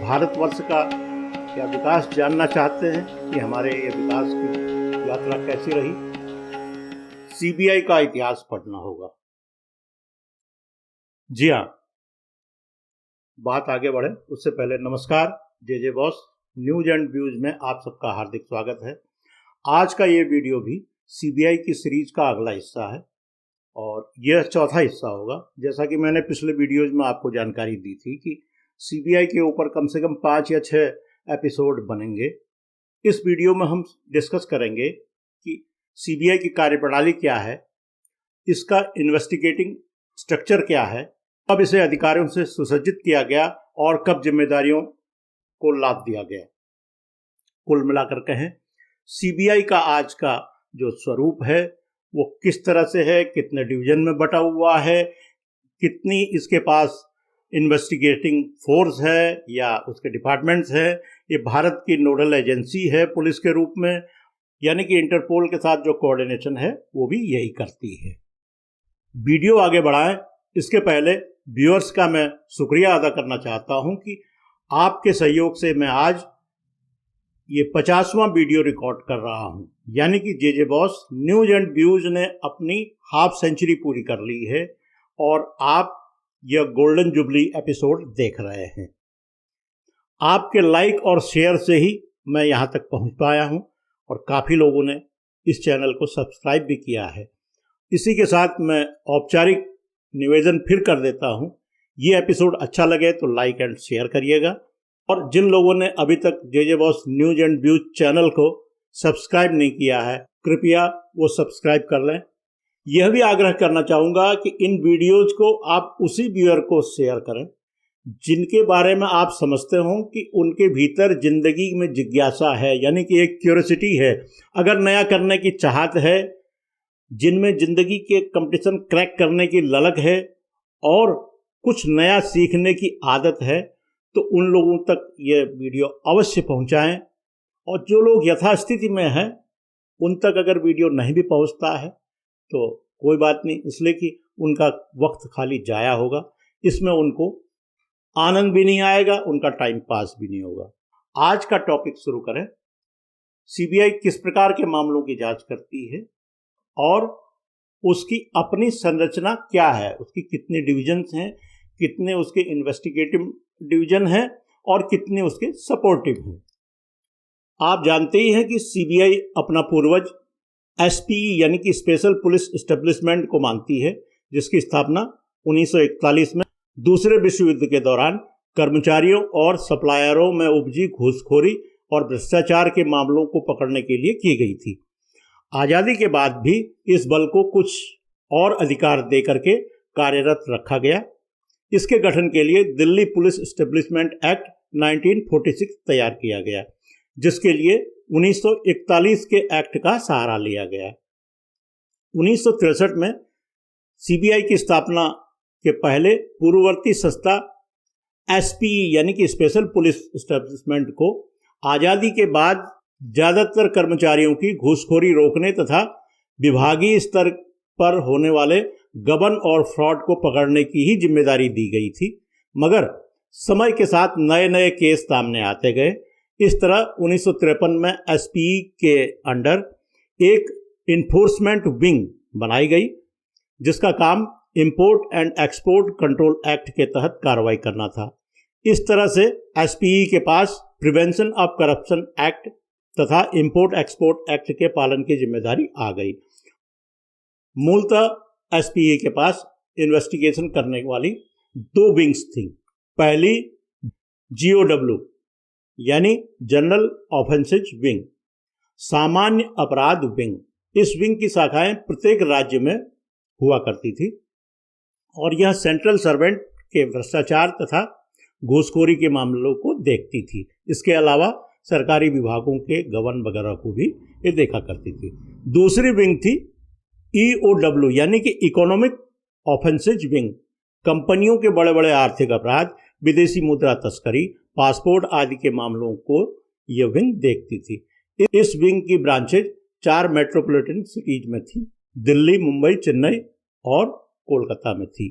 भारतवर्ष का या विकास जानना चाहते हैं कि हमारे ये विकास की यात्रा कैसी रही, सीबीआई का इतिहास पढ़ना होगा। जी हाँ, बात आगे बढ़े उससे पहले नमस्कार। जे बॉस न्यूज एंड व्यूज में आप सबका हार्दिक स्वागत है। आज का ये वीडियो भी सीबीआई की सीरीज का अगला हिस्सा है और यह चौथा हिस्सा होगा। जैसा कि मैंने पिछले वीडियोज में आपको जानकारी दी थी कि सीबीआई के ऊपर कम से कम 5 या 6 एपिसोड बनेंगे। इस वीडियो में हम डिस्कस करेंगे कि सीबीआई की कार्यप्रणाली क्या है, इसका इन्वेस्टिगेटिंग स्ट्रक्चर क्या है, कब इसे अधिकारियों से सुसज्जित किया गया और कब जिम्मेदारियों को लाद दिया गया। कुल मिलाकर कहें, सीबीआई का आज का जो स्वरूप है वो किस तरह से है, कितने डिवीजन में बटा हुआ है, कितनी इसके पास इन्वेस्टिगेटिंग फोर्स है या उसके डिपार्टमेंट्स है, ये भारत की नोडल एजेंसी है पुलिस के रूप में, यानी कि इंटरपोल के साथ जो कोऑर्डिनेशन है वो भी यही करती है। वीडियो आगे बढ़ाएं इसके पहले व्यूअर्स का मैं शुक्रिया अदा करना चाहता हूं कि आपके सहयोग से मैं आज ये 50वां वीडियो रिकॉर्ड कर रहा हूं, यानी कि जे बॉस न्यूज एंड व्यूज ने अपनी हाफ सेंचुरी पूरी कर ली है और आप यह गोल्डन जुबली एपिसोड देख रहे हैं। आपके लाइक और शेयर से ही मैं यहाँ तक पहुँच पाया हूँ और काफ़ी लोगों ने इस चैनल को सब्सक्राइब भी किया है। इसी के साथ मैं औपचारिक निवेदन फिर कर देता हूँ, ये एपिसोड अच्छा लगे तो लाइक एंड शेयर करिएगा और जिन लोगों ने अभी तक J boss news and views channel को सब्सक्राइब नहीं किया है, कृपया वो सब्सक्राइब कर लें। यह भी आग्रह करना चाहूँगा कि इन वीडियोज को आप उसी व्यूअर को शेयर करें जिनके बारे में आप समझते हो कि उनके भीतर जिंदगी में जिज्ञासा है, यानी कि एक क्यूरियोसिटी है, अगर नया करने की चाहत है, जिनमें जिंदगी के कंपटीशन क्रैक करने की ललक है और कुछ नया सीखने की आदत है, तो उन लोगों तक ये वीडियो अवश्य पहुंचाएं। और जो लोग यथास्थिति में हैं उन तक अगर वीडियो नहीं भी पहुंचता है तो कोई बात नहीं, इसलिए कि उनका वक्त खाली जाया होगा, इसमें उनको आनंद भी नहीं आएगा, उनका टाइम पास भी नहीं होगा। आज का टॉपिक शुरू करें। सीबीआई किस प्रकार के मामलों की जांच करती है और उसकी अपनी संरचना क्या है, उसकी कितने डिविजन्स हैं, कितने उसके इन्वेस्टिगेटिव डिवीजन हैं और कितने उसके सपोर्टिव हैं। आप जानते ही हैं कि सीबीआई अपना पूर्वज एसपीई यानी कि स्पेशल पुलिस एस्टेब्लिशमेंट को मानती है, जिसकी स्थापना 1941 में दूसरे विश्व युद्ध के दौरान कर्मचारियों और सप्लायरों में उपजी घूसखोरी और भ्रष्टाचार के मामलों को पकड़ने के लिए की गई थी। आज़ादी के बाद भी इस बल को कुछ और अधिकार देकर के कार्यरत रखा गया। इसके गठन के लिए दिल्ली पुलिस एस्टेब्लिशमेंट एक्ट 1946 तैयार किया गया, जिसके लिए 1941 के एक्ट का सहारा लिया गया। 1963 में सीबीआई की स्थापना के पहले पूर्ववर्ती संस्था एसपीई यानी कि स्पेशल पुलिस एस्टेब्लिशमेंट को आज़ादी के बाद ज़्यादातर कर्मचारियों की घूसखोरी रोकने तथा विभागीय स्तर पर होने वाले गबन और फ्रॉड को पकड़ने की ही जिम्मेदारी दी गई थी, मगर समय के साथ नए नए केस सामने आते गए। इस तरह 1953 में एसपीई के अंडर एक इन्फोर्समेंट विंग बनाई गई, जिसका काम import and export control act के तहत कार्रवाई करना था। इस तरह से एसपीई के पास प्रिवेंशन ऑफ करप्शन एक्ट तथा इंपोर्ट एक्सपोर्ट एक्ट के पालन की जिम्मेदारी आ गई। मूलतः एसपीई के पास इन्वेस्टिगेशन करने वाली 2 विंग्स थी। पहली जीओडब्ल्यू यानी जनरल ऑफेंसेज विंग, सामान्य अपराध विंग। इस विंग की शाखाएं प्रत्येक राज्य में हुआ करती थी और यह सेंट्रल सर्वेंट के भ्रष्टाचार तथा घूसखोरी के मामलों को देखती थी। इसके अलावा सरकारी विभागों के गबन वगैरह को भी ये देखा करती थी। दूसरी विंग थी ईओडब्ल्यू यानी कि इकोनॉमिक ऑफेंसेज विंग। कंपनियों के बड़े बड़े आर्थिक अपराध, विदेशी मुद्रा तस्करी, पासपोर्ट आदि के मामलों को यह विंग देखती थी। इस विंग की ब्रांचेज 4 मेट्रोपॉलिटन सिटीज में थी, दिल्ली, मुंबई, चेन्नई और कोलकाता में थी।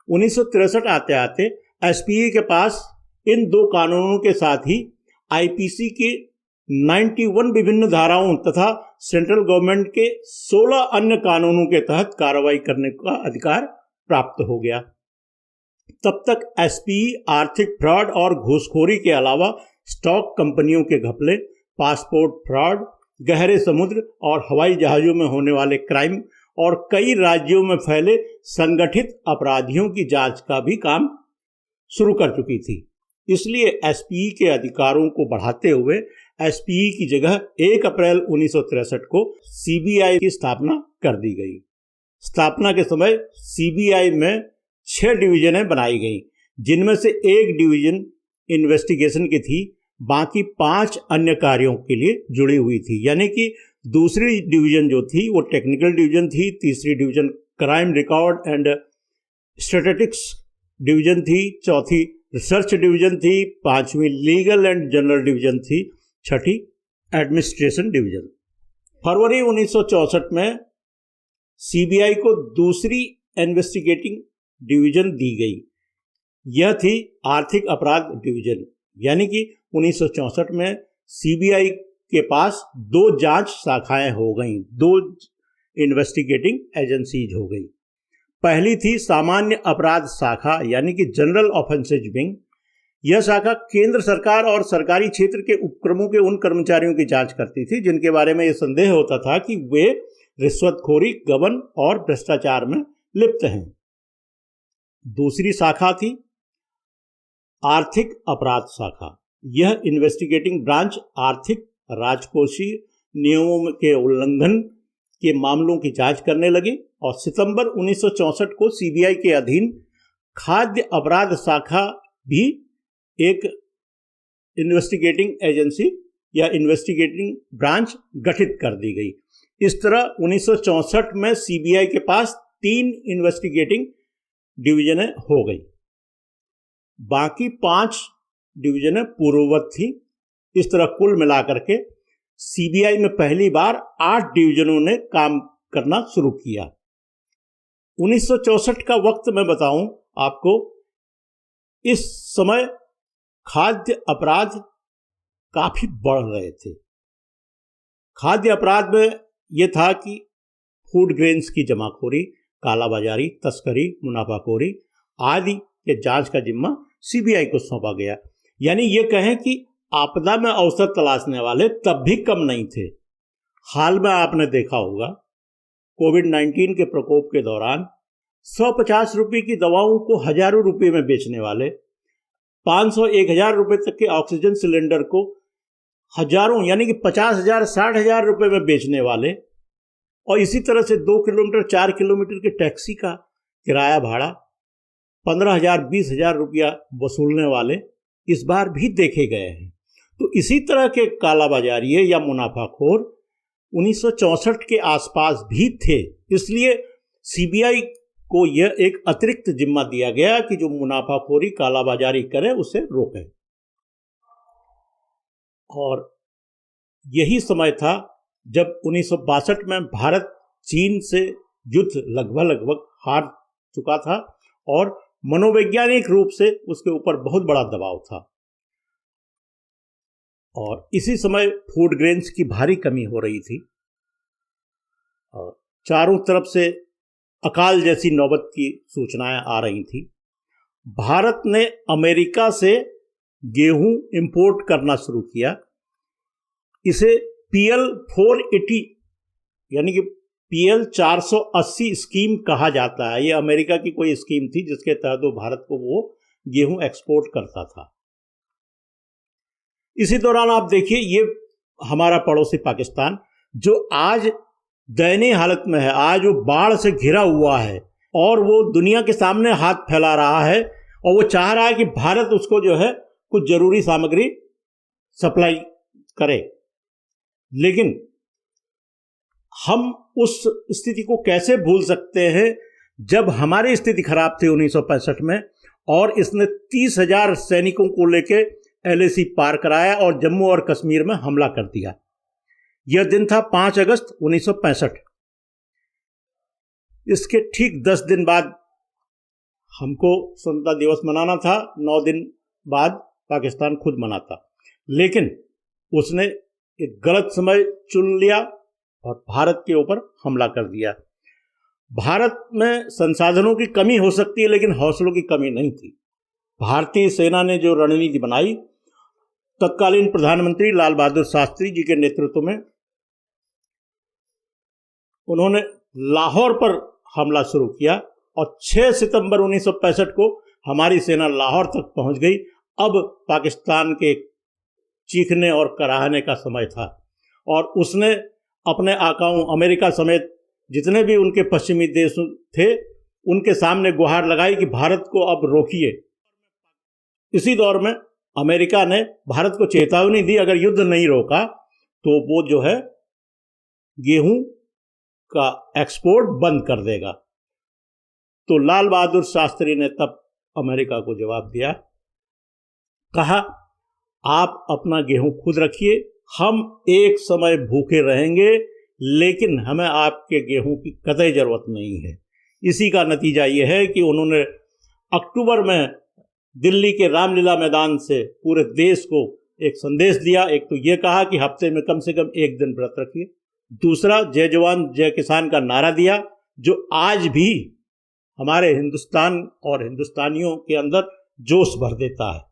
1963 आते आते एसपीई के पास इन 2 कानूनों के साथ ही आईपीसी के 91 विभिन्न धाराओं तथा सेंट्रल गवर्नमेंट के 16 अन्य कानूनों के तहत कार्रवाई करने का अधिकार प्राप्त हो गया। तब तक एसपीई आर्थिक फ्रॉड और घूसखोरी के अलावा स्टॉक कंपनियों के घपले, पासपोर्ट फ्रॉड, गहरे समुद्र और हवाई जहाजों में होने वाले क्राइम और कई राज्यों में फैले संगठित अपराधियों की जांच का भी काम शुरू कर चुकी थी। इसलिए एसपीई के अधिकारों को बढ़ाते हुए एसपीई की जगह 1 अप्रैल 1963 को सीबीआई की स्थापना कर दी गई। स्थापना के समय सीबीआई में 6 डिवीजनें बनाई गईं, जिनमें से एक डिवीजन इन्वेस्टिगेशन की थी, बाकी 5 अन्य कार्यों के लिए जुड़ी हुई थी। यानी कि दूसरी डिवीजन जो थी वो टेक्निकल डिवीजन थी, तीसरी division crime record and statistics division थी, चौथी रिसर्च डिवीजन थी, 5वीं लीगल एंड जनरल डिवीजन थी, 6ठी एडमिनिस्ट्रेशन डिवीजन। फरवरी 1964 में सीबीआई को दूसरी इन्वेस्टिगेटिंग डिवीजन दी गई। यह थी आर्थिक अपराध डिवीजन। यानी कि 1964 में सीबीआई के पास 2 जांच शाखाएं हो गईं, 2 इन्वेस्टिगेटिंग एजेंसीज हो गई। पहली थी सामान्य अपराध शाखा यानी कि जनरल ऑफेंसेज विंग। यह शाखा केंद्र सरकार और सरकारी क्षेत्र के उपक्रमों के उन कर्मचारियों की जांच करती थी जिनके बारे में यह संदेह होता था कि वे रिश्वतखोरी, गबन और भ्रष्टाचार में लिप्त हैं। दूसरी शाखा थी आर्थिक अपराध शाखा। यह इन्वेस्टिगेटिंग ब्रांच आर्थिक, राजकोषीय नियमों के उल्लंघन के मामलों की जांच करने लगी और सितंबर 1964 को सीबीआई के अधीन खाद्य अपराध शाखा भी एक इन्वेस्टिगेटिंग एजेंसी या इन्वेस्टिगेटिंग ब्रांच गठित कर दी गई। इस तरह 1964 में सीबीआई के पास 3 इन्वेस्टिगेटिंग डिवीजनें हो गई, बाकी 5 डिवीजनें पूर्ववत थी। इस तरह कुल मिलाकर के सीबीआई में पहली बार 8 डिवीजनों ने काम करना शुरू किया। 1964 का वक्त मैं बताऊं आपको, इस समय खाद्य अपराध काफी बढ़ रहे थे। खाद्य अपराध में यह था कि फूड ग्रेन्स की जमाखोरी, कालाबाजारी, तस्करी, मुनाफाखोरी आदि के जांच का जिम्मा सीबीआई को सौंपा गया। यानी ये कहें कि आपदा में अवसर तलाशने वाले तब भी कम नहीं थे। हाल में आपने देखा होगा कोविड-19 के प्रकोप के दौरान 150 रुपये की दवाओं को हजारों रुपये में बेचने वाले, 500-1000 रुपये तक के ऑक्सीजन सिलेंडर को हजारों यानी कि 50,000 60,000 रुपये में बेचने वाले, और इसी तरह से 2 किलोमीटर 4 किलोमीटर के टैक्सी का किराया भाड़ा 15,000 20,000 रुपया वसूलने वाले इस बार भी देखे गए हैं। तो इसी तरह के कालाबाजारी या मुनाफाखोर 1964 के आसपास भी थे। इसलिए सीबीआई को यह एक अतिरिक्त जिम्मा दिया गया कि जो मुनाफाखोरी, कालाबाजारी करे उसे रोके। और यही समय था जब 1962 में भारत चीन से युद्ध लगभग हार चुका था और मनोवैज्ञानिक रूप से उसके ऊपर बहुत बड़ा दबाव था। और इसी समय फूड ग्रेन्स की भारी कमी हो रही थी और चारों तरफ से अकाल जैसी नौबत की सूचनाएं आ रही थी। भारत ने अमेरिका से गेहूं इंपोर्ट करना शुरू किया। इसे PL 480 यानी कि PL 480 स्कीम कहा जाता है। ये अमेरिका की कोई स्कीम थी जिसके तहत वो भारत को वो गेहूं एक्सपोर्ट करता था। इसी दौरान आप देखिए ये हमारा पड़ोसी पाकिस्तान जो आज दयनीय हालत में है, आज वो बाढ़ से घिरा हुआ है और वो दुनिया के सामने हाथ फैला रहा है और वो चाह रहा है कि भारत उसको जो है कुछ जरूरी सामग्री सप्लाई करे। लेकिन हम उस स्थिति को कैसे भूल सकते हैं जब हमारी स्थिति खराब थी 1965 में और इसने 30,000 सैनिकों को लेकर LAC पार कराया और जम्मू और कश्मीर में हमला कर दिया। यह दिन था 5 अगस्त 1965। इसके ठीक 10 दिन बाद हमको स्वतंत्रता दिवस मनाना था। 9 दिन बाद पाकिस्तान खुद मनाता, लेकिन उसने एक गलत समय चुन लिया और भारत के ऊपर हमला कर दिया। भारत में संसाधनों की कमी हो सकती है, लेकिन हौसलों की कमी नहीं थी। भारतीय सेना ने जो रणनीति बनाई, तत्कालीन प्रधानमंत्री लाल बहादुर शास्त्री जी के नेतृत्व में उन्होंने लाहौर पर हमला शुरू किया और 6 सितंबर 1965 को हमारी सेना लाहौर तक पहुंच गई। अब पाकिस्तान के चीखने और कराहने का समय था और उसने अपने आकाओं अमेरिका समेत जितने भी उनके पश्चिमी देश थे उनके सामने गुहार लगाई कि भारत को अब रोकिए। इसी दौर में अमेरिका ने भारत को चेतावनी दी, अगर युद्ध नहीं रोका तो वो जो है गेहूं का एक्सपोर्ट बंद कर देगा। तो लाल बहादुर शास्त्री ने तब अमेरिका को जवाब दिया, कहा आप अपना गेहूं खुद रखिए, हम एक समय भूखे रहेंगे लेकिन हमें आपके गेहूं की कतई जरूरत नहीं है। इसी का नतीजा यह है कि उन्होंने अक्टूबर में दिल्ली के रामलीला मैदान से पूरे देश को एक संदेश दिया। एक तो ये कहा कि हफ्ते में कम से कम एक दिन व्रत रखिए, दूसरा जय जवान जय किसान का नारा दिया, जो आज भी हमारे हिंदुस्तान और हिंदुस्तानियों के अंदर जोश भर देता है।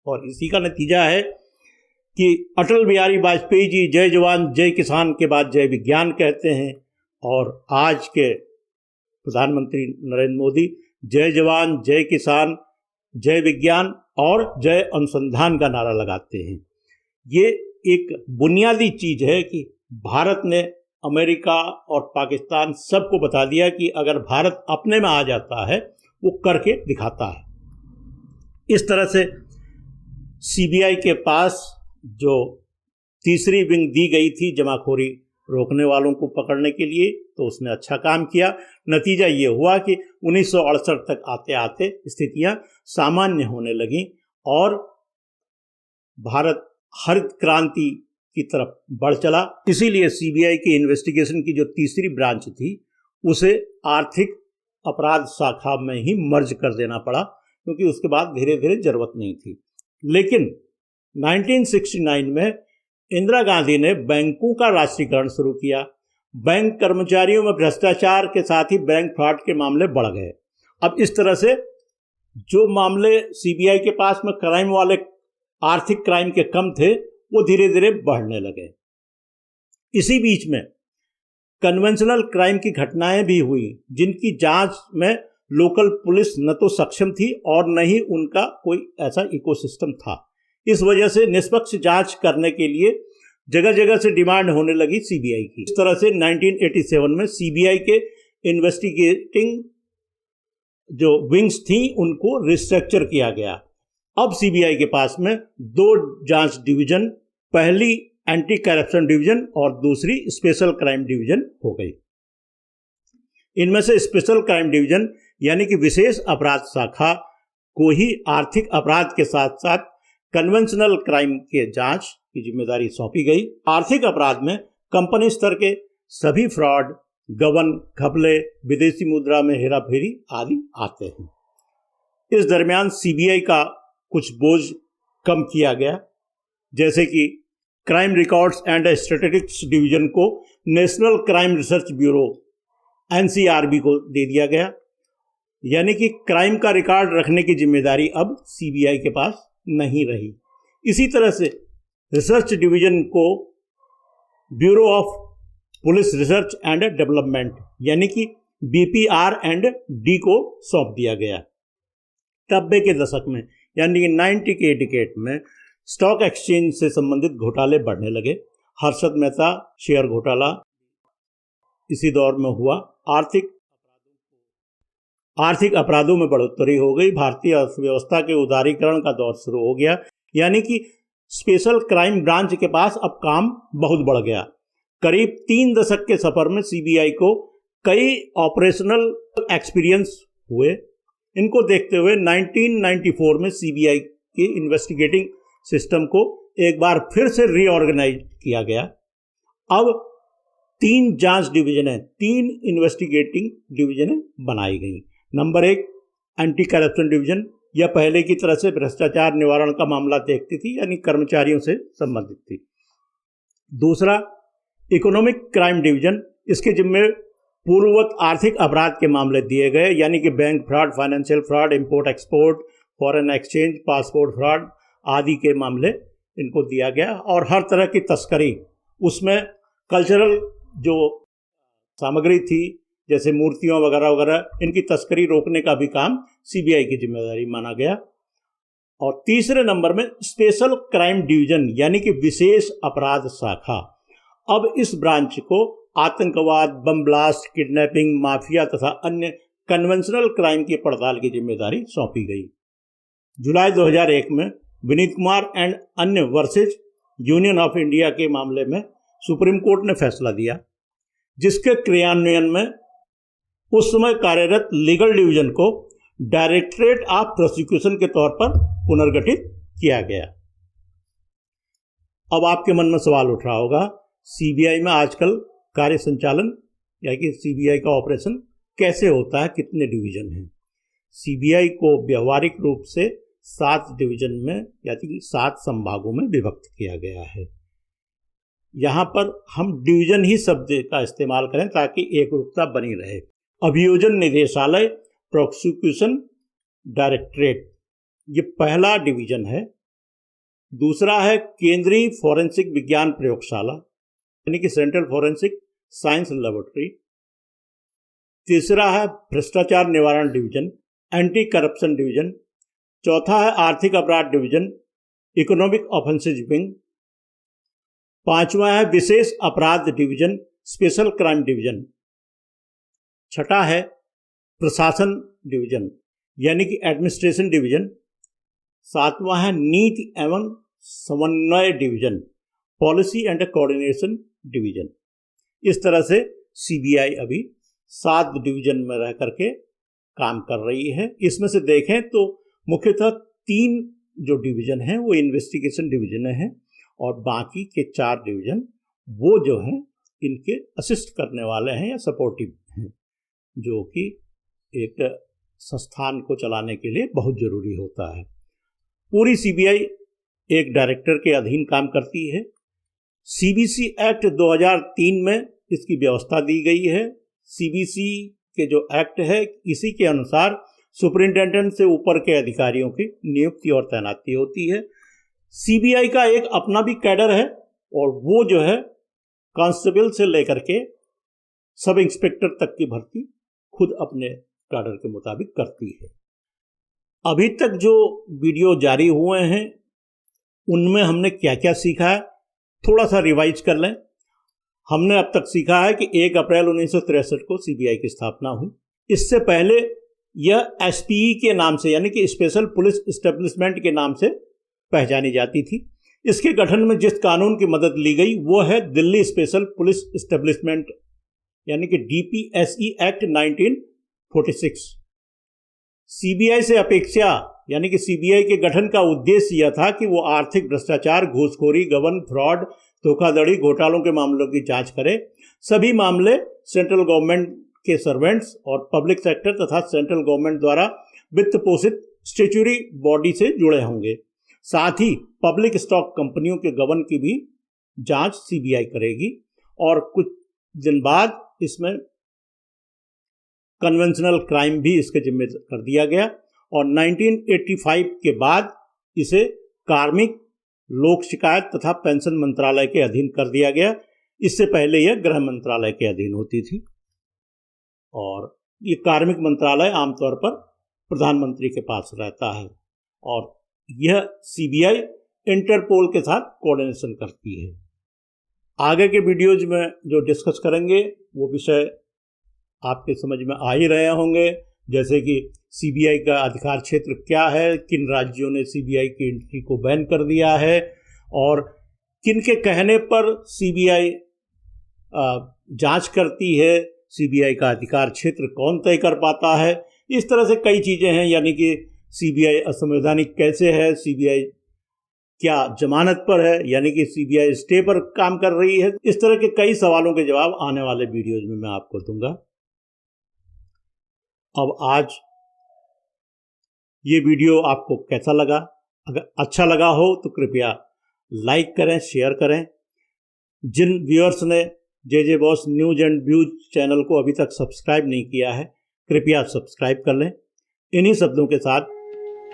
और इसी का नतीजा है कि अटल बिहारी वाजपेयी जी जय जवान जय किसान के बाद जय विज्ञान कहते हैं और आज के प्रधानमंत्री नरेंद्र मोदी जय जवान जय किसान जय विज्ञान और जय अनुसंधान का नारा लगाते हैं। ये एक बुनियादी चीज है कि भारत ने अमेरिका और पाकिस्तान सबको बता दिया कि अगर भारत अपने में आ जाता है वो करके दिखाता है। इस तरह से सीबीआई के पास जो तीसरी विंग दी गई थी जमाखोरी रोकने वालों को पकड़ने के लिए, तो उसने अच्छा काम किया। नतीजा ये हुआ कि 1968 तक आते आते स्थितियां सामान्य होने लगीं और भारत हरित क्रांति की तरफ बढ़ चला। इसीलिए सीबीआई की इन्वेस्टिगेशन की जो तीसरी ब्रांच थी उसे आर्थिक अपराध शाखा में ही मर्ज कर देना पड़ा, क्योंकि उसके बाद धीरे धीरे जरूरत नहीं थी। लेकिन 1969 में इंदिरा गांधी ने बैंकों का राष्ट्रीयकरण शुरू किया। बैंक कर्मचारियों में भ्रष्टाचार के साथ ही बैंक फ्रॉड के मामले बढ़ गए। अब इस तरह से जो मामले सीबीआई के पास में क्राइम वाले आर्थिक क्राइम के कम थे वो धीरे धीरे बढ़ने लगे। इसी बीच में कन्वेंशनल क्राइम की घटनाएं भी हुई जिनकी जांच में लोकल पुलिस न तो सक्षम थी और न ही उनका कोई ऐसा इकोसिस्टम था। इस वजह से निष्पक्ष जांच करने के लिए जगह जगह से डिमांड होने लगी सीबीआई की। इस तरह से 1987 में सीबीआई के इन्वेस्टिगेटिंग जो विंग्स थी उनको रिस्ट्रक्चर किया गया। अब सीबीआई के पास में 2 जांच डिवीजन, पहली एंटी करप्शन डिवीजन और दूसरी स्पेशल क्राइम डिवीजन हो गई। इनमें से स्पेशल क्राइम डिवीजन यानी कि विशेष अपराध शाखा को ही आर्थिक अपराध के साथ साथ कन्वेंशनल क्राइम के जांच की जिम्मेदारी सौंपी गई। आर्थिक अपराध में कंपनी स्तर के सभी फ्रॉड, गबन, घपले, विदेशी मुद्रा में हेराफेरी आदि आते हैं। इस दरमियान सीबीआई का कुछ बोझ कम किया गया, जैसे कि crime records and statistics division को national crime research bureau NCRB को दे दिया गया, यानी कि क्राइम का रिकॉर्ड रखने की जिम्मेदारी अब सीबीआई के पास नहीं रही। इसी तरह से रिसर्च डिवीजन को bureau of police research and development यानी कि BPR&D को सौंप दिया गया। 90 के दशक में यानी कि 90 के डिकेड में स्टॉक एक्सचेंज से संबंधित घोटाले बढ़ने लगे। हर्षद मेहता शेयर घोटाला इसी दौर में हुआ। आर्थिक अपराधों में बढ़ोतरी हो गई। भारतीय अर्थव्यवस्था के उदारीकरण का दौर शुरू हो गया, यानी कि स्पेशल क्राइम ब्रांच के पास अब काम बहुत बढ़ गया। करीब 3 दशक के सफर में सीबीआई को कई ऑपरेशनल एक्सपीरियंस हुए। इनको देखते हुए 1994 में सीबीआई के इन्वेस्टिगेटिंग सिस्टम को एक बार फिर से रीऑर्गेनाइज किया गया। अब 3 जांच डिवीजनें, 3 इन्वेस्टिगेटिंग डिवीजनें बनाई गई। नंबर 1 एंटी करप्शन डिवीजन यह पहले की तरह से भ्रष्टाचार निवारण का मामला देखती थी, यानी कर्मचारियों से संबंधित थी। दूसरा, इकोनॉमिक क्राइम डिवीजन, इसके जिम्मे पूर्ववत आर्थिक अपराध के मामले दिए गए, यानी कि bank fraud, financial fraud, import export, foreign exchange, passport fraud आदि के मामले इनको दिया गया। और हर तरह की तस्करी, उसमें कल्चरल जो सामग्री थी जैसे मूर्तियों वगैरह वगैरह, इनकी तस्करी रोकने का भी काम सीबीआई की जिम्मेदारी माना गया। और तीसरे नंबर में स्पेशल क्राइम डिवीजन, यानी कि विशेष अपराध शाखा। अब इस ब्रांच को आतंकवाद, बम ब्लास्ट, किडनैपिंग, माफिया तथा अन्य कन्वेंशनल क्राइम की पड़ताल की जिम्मेदारी सौंपी गई। जुलाई 2001 में विनीत कुमार एंड अन्य वर्सेज यूनियन ऑफ इंडिया के मामले में सुप्रीम कोर्ट ने फैसला दिया, जिसके क्रियान्वयन में उस समय कार्यरत लीगल डिवीजन को डायरेक्टरेट ऑफ प्रोसिक्यूशन के तौर पर पुनर्गठित किया गया। अब आपके मन में सवाल उठ रहा होगा, सीबीआई में आजकल कार्य संचालन यानी कि सीबीआई का ऑपरेशन कैसे होता है, कितने डिवीजन हैं? सीबीआई को व्यवहारिक रूप से 7 डिवीजन में यानी कि 7 संभागों में विभक्त किया गया है। यहाँ पर हम डिवीजन ही शब्द का इस्तेमाल करें ताकि एकरूपता बनी रहे। अभियोजन निदेशालय, प्रोसिक्यूशन डायरेक्टरेट, ये पहला डिवीजन है। दूसरा है केंद्रीय फॉरेंसिक विज्ञान प्रयोगशाला, यानी कि सेंट्रल फॉरेंसिक साइंस लेबोरेटरी। तीसरा है भ्रष्टाचार निवारण डिवीजन, एंटी करप्शन डिवीजन। चौथा है आर्थिक अपराध डिवीजन, इकोनॉमिक ऑफेंसेज विंग। पांचवा है विशेष अपराध डिवीजन, स्पेशल क्राइम डिवीजन। छठा है प्रशासन डिवीजन, यानी कि एडमिनिस्ट्रेशन डिवीजन। सातवां है नीति एवं समन्वय division, policy and coordination division. इस तरह से सीबीआई अभी 7 डिवीजन में रह करके काम कर रही है। इसमें से देखें तो मुख्यतः 3 जो डिवीजन हैं वो इन्वेस्टिगेशन डिवीजन हैं, और बाकी के 4 डिवीजन वो जो हैं इनके असिस्ट करने वाले हैं या सपोर्टिव हैं, जो कि एक संस्थान को चलाने के लिए बहुत ज़रूरी होता है। पूरी सीबीआई एक डायरेक्टर के अधीन काम करती है। सीबीसी एक्ट 2003 में इसकी व्यवस्था दी गई है। सीबीसी के जो एक्ट है, इसी के अनुसार सुपरिंटेंडेंट से ऊपर के अधिकारियों की नियुक्ति और तैनाती होती है। सीबीआई का एक अपना भी कैडर है, और वो जो है कांस्टेबल से लेकर के सब इंस्पेक्टर तक की भर्ती खुद अपने कैडर के मुताबिक करती है। अभी तक जो वीडियो जारी हुए हैं उनमें हमने क्या क्या सीखा है, थोड़ा सा रिवाइज कर लें। हमने अब तक सीखा है कि 1 अप्रैल 1963 को सीबीआई की स्थापना हुई। इससे पहले यह एसपीई के नाम से, यानी कि स्पेशल पुलिस एस्टेब्लिशमेंट के नाम से पहचानी जाती थी। इसके गठन में जिस कानून की मदद ली गई वो है दिल्ली स्पेशल पुलिस एस्टेब्लिशमेंट, यानी कि डीपीएसई एक्ट 1946। सीबीआई से अपेक्षा, यानी कि सीबीआई के गठन का उद्देश्य यह था कि वो आर्थिक भ्रष्टाचार, घूसखोरी, गबन, फ्रॉड, धोखाधड़ी, घोटालों के मामलों की जांच करे। सभी मामले सेंट्रल गवर्नमेंट के सर्वेंट्स और पब्लिक सेक्टर तथा सेंट्रल गवर्नमेंट द्वारा वित्त पोषित स्टैट्यूटरी बॉडी से जुड़े होंगे। साथ ही पब्लिक स्टॉक कंपनियों के गबन की भी जांच सीबीआई करेगी। और कुछ दिन बाद इसमें कन्वेंशनल क्राइम भी इसके जिम्मे कर दिया गया, और 1985 के बाद इसे कार्मिक, लोक शिकायत तथा पेंशन मंत्रालय के अधीन कर दिया गया। इससे पहले यह गृह मंत्रालय के अधीन होती थी, और ये कार्मिक मंत्रालय आमतौर पर प्रधानमंत्री के पास रहता है, और यह सीबीआई इंटरपोल के साथ कोऑर्डिनेशन करती है। आगे के वीडियोज में जो डिस्कस करेंगे वो विषय आपके समझ में आ ही रहे होंगे, जैसे कि सीबीआई का अधिकार क्षेत्र क्या है, किन राज्यों ने सीबीआई की एंट्री को बैन कर दिया है, और किन के कहने पर सीबीआई जांच करती है, सीबीआई का अधिकार क्षेत्र कौन तय कर पाता है। इस तरह से कई चीज़ें हैं, यानी कि सीबीआई असंवैधानिक कैसे है, सीबीआई क्या जमानत पर है, यानी कि सीबीआई स्टे पर काम कर रही है। इस तरह के कई सवालों के जवाब आने वाले वीडियोज में मैं आपको दूंगा। अब आज ये वीडियो आपको कैसा लगा? अगर अच्छा लगा हो तो कृपया लाइक करें, शेयर करें। जिन व्यूअर्स ने J boss news and views channel को अभी तक सब्सक्राइब नहीं किया है, कृपया सब्सक्राइब कर लें। इन्हीं शब्दों के साथ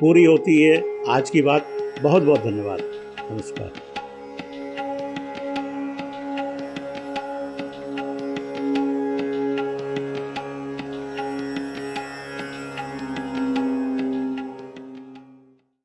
पूरी होती है आज की बात। बहुत बहुत धन्यवाद। नमस्कार।